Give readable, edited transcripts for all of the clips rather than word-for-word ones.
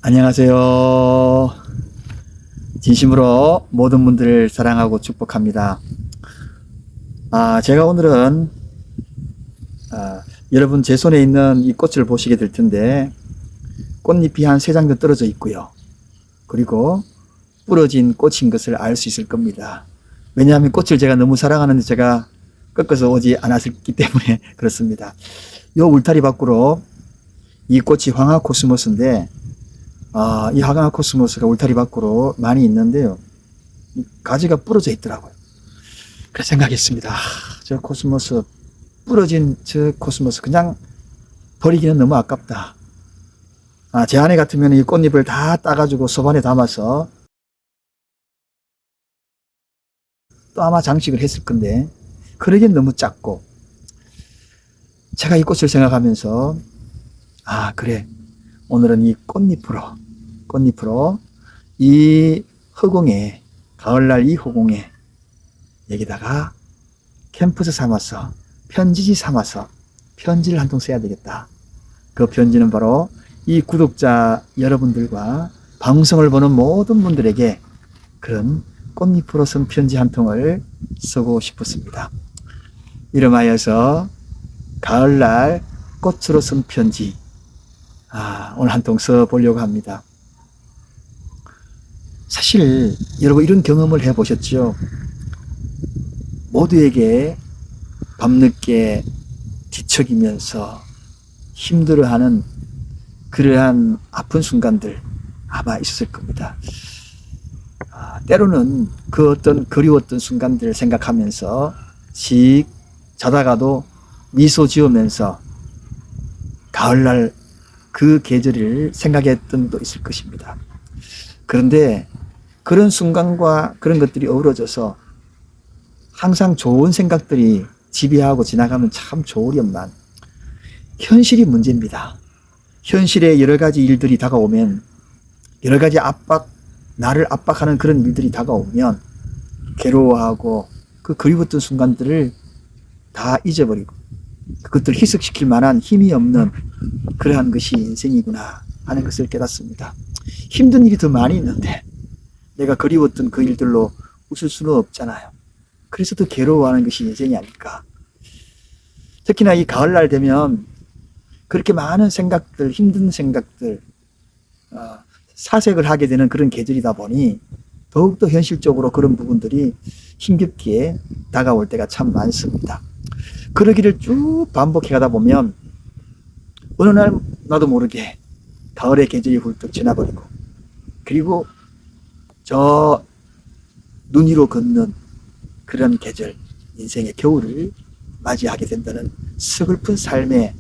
안녕하세요. 진심으로 모든 분들을 사랑하고 축복합니다. 제가 오늘은 여러분 제 손에 있는 이 꽃을 보시게 될 텐데, 꽃잎이 한 3장 떨어져 있고요. 그리고 부러진 꽃인 것을 알 수 있을 겁니다. 왜냐하면 꽃을 제가 너무 사랑하는데 제가 꺾어서 오지 않았기 때문에 그렇습니다. 요 울타리 밖으로 이 꽃이 황화 코스모스인데, 이 황화 코스모스가 울타리 밖으로 많이 있는데요. 가지가 부러져 있더라고요. 그래서 생각했습니다. 저 코스모스, 부러진 저 코스모스 그냥 버리기는 너무 아깝다. 제 아내 같으면 이 꽃잎을 다 따가지고 소반에 담아서 또 아마 장식을 했을 건데, 그러기엔 너무 작고, 제가 이 꽃을 생각하면서, 그래. 오늘은 이 꽃잎으로 이 허공에, 가을날 이 허공에 여기다가 캠퍼스 삼아서, 편지지 삼아서 편지를 한 통 써야 되겠다. 그 편지는 바로 이 구독자 여러분들과 방송을 보는 모든 분들에게 그런 꽃잎으로 쓴 편지 한 통을 쓰고 싶었습니다. 이름하여서 가을날 꽃으로 쓴 편지, 오늘 한 통 써보려고 합니다. 사실 여러분 이런 경험을 해보셨죠? 모두에게 밤늦게 뒤척이면서 힘들어하는 그러한 아픈 순간들 아마 있었을 겁니다. 때로는 그 어떤 그리웠던 순간들을 생각하면서 씩 자다가도 미소 지으면서 가을날 그 계절을 생각했던 것도 있을 것입니다. 그런데 그런 순간과 그런 것들이 어우러져서 항상 좋은 생각들이 지배하고 지나가면 참 좋으련만, 현실이 문제입니다. 현실에 여러 가지 일들이 다가오면, 여러 가지 나를 압박하는 그런 일들이 다가오면 괴로워하고 그 그리웠던 순간들을 다 잊어버리고 그것들을 희석시킬 만한 힘이 없는 그러한 것이 인생이구나 하는 것을 깨닫습니다. 힘든 일이 더 많이 있는데 내가 그리웠던 그 일들로 웃을 수는 없잖아요. 그래서 더 괴로워하는 것이 인생이 아닐까. 특히나 이 가을날 되면 그렇게 많은 생각들, 힘든 생각들, 사색을 하게 되는 그런 계절이다 보니 더욱더 현실적으로 그런 부분들이 힘겹게 다가올 때가 참 많습니다. 그러기를 쭉 반복해 가다 보면 어느 날 나도 모르게 가을의 계절이 훌쩍 지나버리고, 그리고 저 눈 위로 걷는 그런 계절, 인생의 겨울을 맞이하게 된다는 서글픈 삶의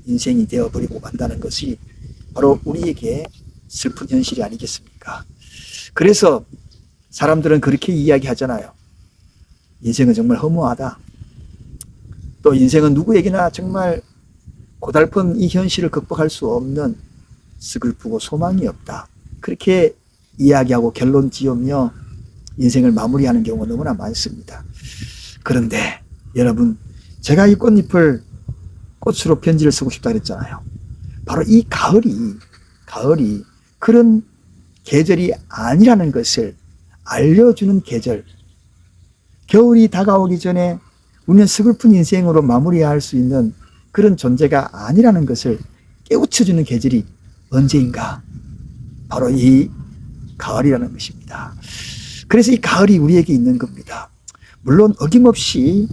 인생이 되어버리고 만다는 것이 바로 우리에게 슬픈 현실이 아니겠습니까? 그래서 사람들은 그렇게 이야기하잖아요. 인생은 정말 허무하다. 또 인생은 누구에게나 정말 고달픈 이 현실을 극복할 수 없는 서글프고 소망이 없다. 그렇게 이야기하고 결론 지으며 인생을 마무리하는 경우가 너무나 많습니다. 그런데 여러분, 제가 이 꽃잎을 꽃으로 편지를 쓰고 싶다 그랬잖아요. 바로 이 가을이 그런 계절이 아니라는 것을 알려주는 계절. 겨울이 다가오기 전에 우리는 서글픈 인생으로 마무리할 수 있는 그런 존재가 아니라는 것을 깨우쳐주는 계절이 언제인가? 바로 이 가을이라는 것입니다. 그래서 이 가을이 우리에게 있는 겁니다. 물론 어김없이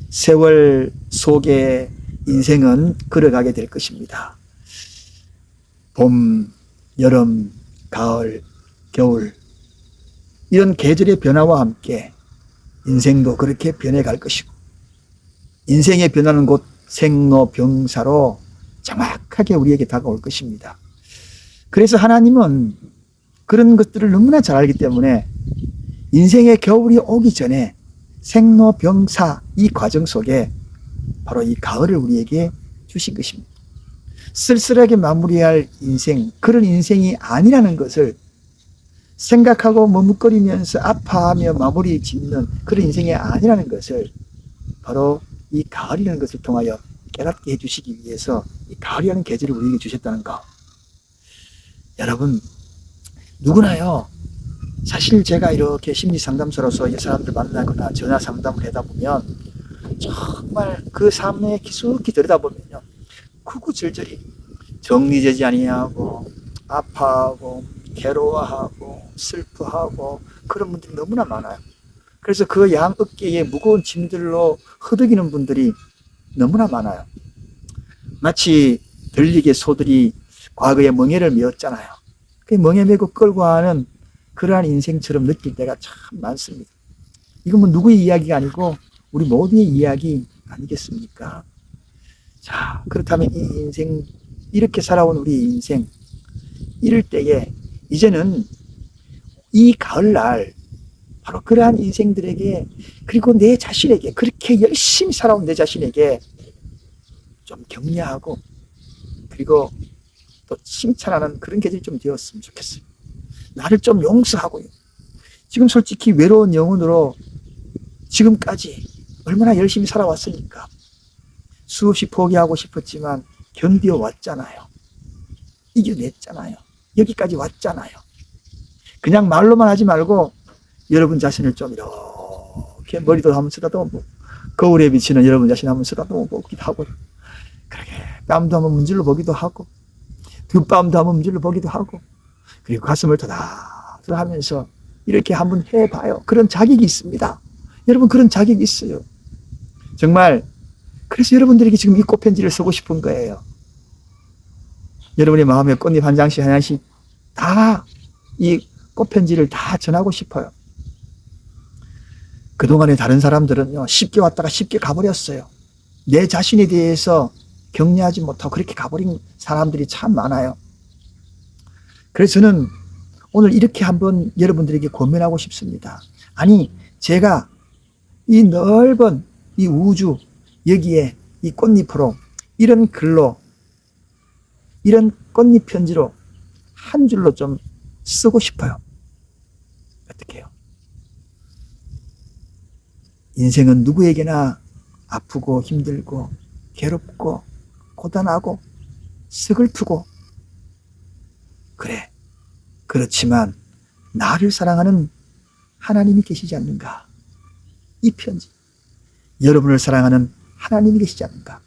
세월 속에 인생은 걸어가게 될 것입니다. 봄, 여름, 가을, 겨울, 이런 계절의 변화와 함께 인생도 그렇게 변해갈 것이고, 인생의 변화는 곧 생로병사로 정확하게 우리에게 다가올 것입니다. 그래서 하나님은 그런 것들을 너무나 잘 알기 때문에 인생의 겨울이 오기 전에 생로병사 이 과정 속에 바로 이 가을을 우리에게 주신 것입니다. 쓸쓸하게 마무리할 인생, 그런 인생이 아니라는 것을 생각하고 머뭇거리면서 아파하며 마무리 짓는 그런 인생이 아니라는 것을 바로 이 가을이라는 것을 통하여 깨닫게 해주시기 위해서 이 가을이라는 계절을 우리에게 주셨다는 것. 여러분, 누구나요. 사실 제가 이렇게 심리 상담소로서 이 사람들 만나거나 전화 상담을 하다 보면 정말 그 삶에 깊숙이 들여다보면요. 구구절절히 정리되지 아니하고 아파하고 괴로워하고 슬퍼하고 그런 분들이 너무나 많아요. 그래서 그 양 어깨에 무거운 짐들로 허덕이는 분들이 너무나 많아요. 마치 들리게 소들이 과거에 멍에를 메었잖아요. 그 멍에 메고 끌고 가는 그러한 인생처럼 느낄 때가 참 많습니다. 이건 뭐 누구의 이야기가 아니고 우리 모두의 이야기 아니겠습니까? 자, 그렇다면 이 인생, 이렇게 살아온 우리 인생, 이럴 때에 이제는 이 가을날 바로 그러한 인생들에게, 그리고 내 자신에게, 그렇게 열심히 살아온 내 자신에게 좀 격려하고 그리고 또 칭찬하는 그런 계절이 좀 되었으면 좋겠어요. 나를 좀 용서하고요. 지금 솔직히 외로운 영혼으로 지금까지 얼마나 열심히 살아왔으니까 수없이 포기하고 싶었지만 견디어 왔잖아요. 이겨냈잖아요. 여기까지 왔잖아요. 그냥 말로만 하지 말고 여러분 자신을 좀 이렇게 머리도 한번 쓰다듬어보고 거울에 비치는 여러분 자신 한번 쓰다듬어보기도 하고 그렇게 뺨도 한번 문질러 보기도 하고 뒷뺨도 한번 문질러 보기도 하고 그리고 가슴을 토닥토닥 하면서 이렇게 한번 해봐요. 그런 자격이 있습니다. 여러분 그런 자격이 있어요. 정말 그래서 여러분들에게 지금 이 꽃편지를 쓰고 싶은 거예요. 여러분의 마음에 꽃잎 한 장씩 하나씩 다 이 꽃편지를 다 전하고 싶어요. 그동안에 다른 사람들은요, 쉽게 왔다가 쉽게 가버렸어요. 내 자신에 대해서 격려하지 못하고 그렇게 가버린 사람들이 참 많아요. 그래서 저는 오늘 이렇게 한번 여러분들에게 고민하고 싶습니다. 아니, 제가 이 넓은 이 우주, 여기에 이 꽃잎으로, 이런 글로, 이런 꽃잎 편지로 한 줄로 좀 쓰고 싶어요. 어떻게 해요? 인생은 누구에게나 아프고 힘들고 괴롭고 고단하고 서글프고 그래. 그렇지만 나를 사랑하는 하나님이 계시지 않는가? 이 편지. 여러분을 사랑하는 하나님이 계시지 않는가?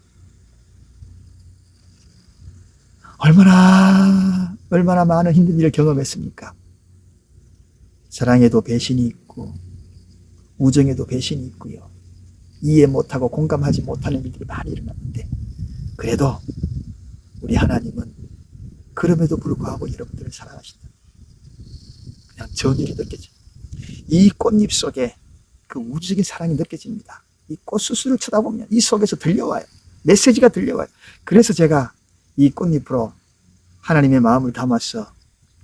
얼마나 많은 힘든 일을 경험했습니까? 사랑에도 배신이 있고 우정에도 배신이 있고요. 이해 못하고 공감하지 못하는 일들이 많이 일어났는데 그래도 우리 하나님은 그럼에도 불구하고 여러분들을 사랑하신다. 그냥 전율이 느껴져요. 이 꽃잎 속에 그 우주적인 사랑이 느껴집니다. 이 꽃수술을 쳐다보면 이 속에서 들려와요. 메시지가 들려와요. 그래서 제가 이 꽃잎으로 하나님의 마음을 담아서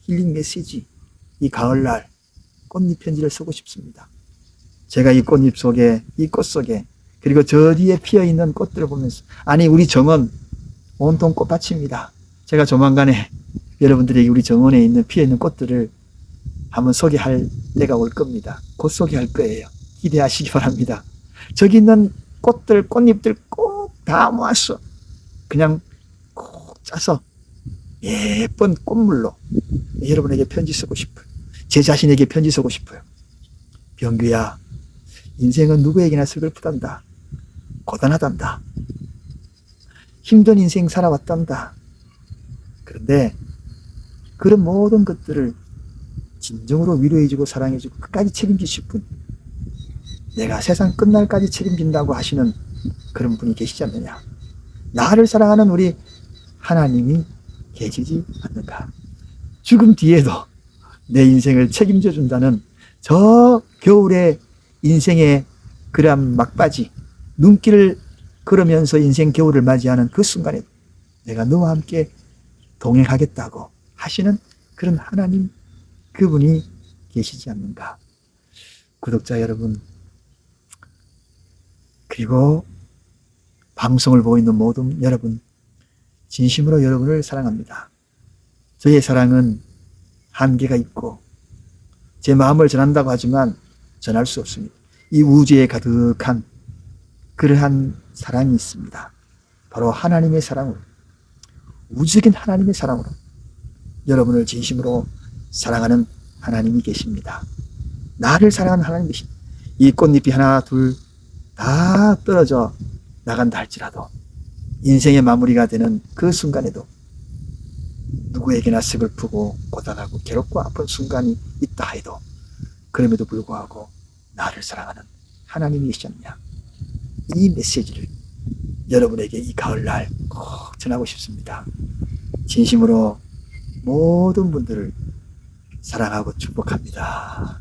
힐링 메시지, 이 가을날 꽃잎 편지를 쓰고 싶습니다. 제가 이 꽃잎 속에, 이 꽃 속에, 그리고 저 뒤에 피어있는 꽃들을 보면서, 아니, 우리 정원, 온통 꽃밭입니다. 제가 조만간에 여러분들에게 우리 정원에 있는 피어있는 꽃들을 한번 소개할 때가 올 겁니다. 곧 소개할 거예요. 기대하시기 바랍니다. 저기 있는 꽃들, 꽃잎들 꼭 다 모았어. 그냥 꼭 짜서 예쁜 꽃물로 여러분에게 편지 쓰고 싶어요. 제 자신에게 편지 쓰고 싶어요. 병규야, 인생은 누구에게나 서글프단다. 고단하단다. 힘든 인생 살아왔단다. 그런데 그런 모든 것들을 진정으로 위로해주고 사랑해주고 끝까지 책임지실 분, 내가 세상 끝날까지 책임진다고 하시는 그런 분이 계시지 않느냐. 나를 사랑하는 우리 하나님이 계시지 않는가. 죽음 뒤에도 내 인생을 책임져 준다는 저 겨울의 인생의 그러한 막바지, 눈길을 걸으면서 인생 겨울을 맞이하는 그 순간에 내가 너와 함께 동행하겠다고 하시는 그런 하나님, 그분이 계시지 않는가. 구독자 여러분, 그리고 방송을 보고 있는 모든 여러분, 진심으로 여러분을 사랑합니다. 저의 사랑은 한계가 있고 제 마음을 전한다고 하지만 전할 수 없습니다. 이 우주에 가득한 그러한 사랑이 있습니다. 바로 하나님의 사랑으로, 우주적인 하나님의 사랑으로 여러분을 진심으로 사랑하는 하나님이 계십니다. 나를 사랑하는 하나님이 계십니다. 이 꽃잎이 하나 둘 다 떨어져 나간다 할지라도 인생의 마무리가 되는 그 순간에도 누구에게나 슬프고 고단하고 괴롭고 아픈 순간이 있다 해도 그럼에도 불구하고 나를 사랑하는 하나님이 계셨냐, 이 메시지를 여러분에게 이 가을날 꼭 전하고 싶습니다. 진심으로 모든 분들을 사랑하고 축복합니다.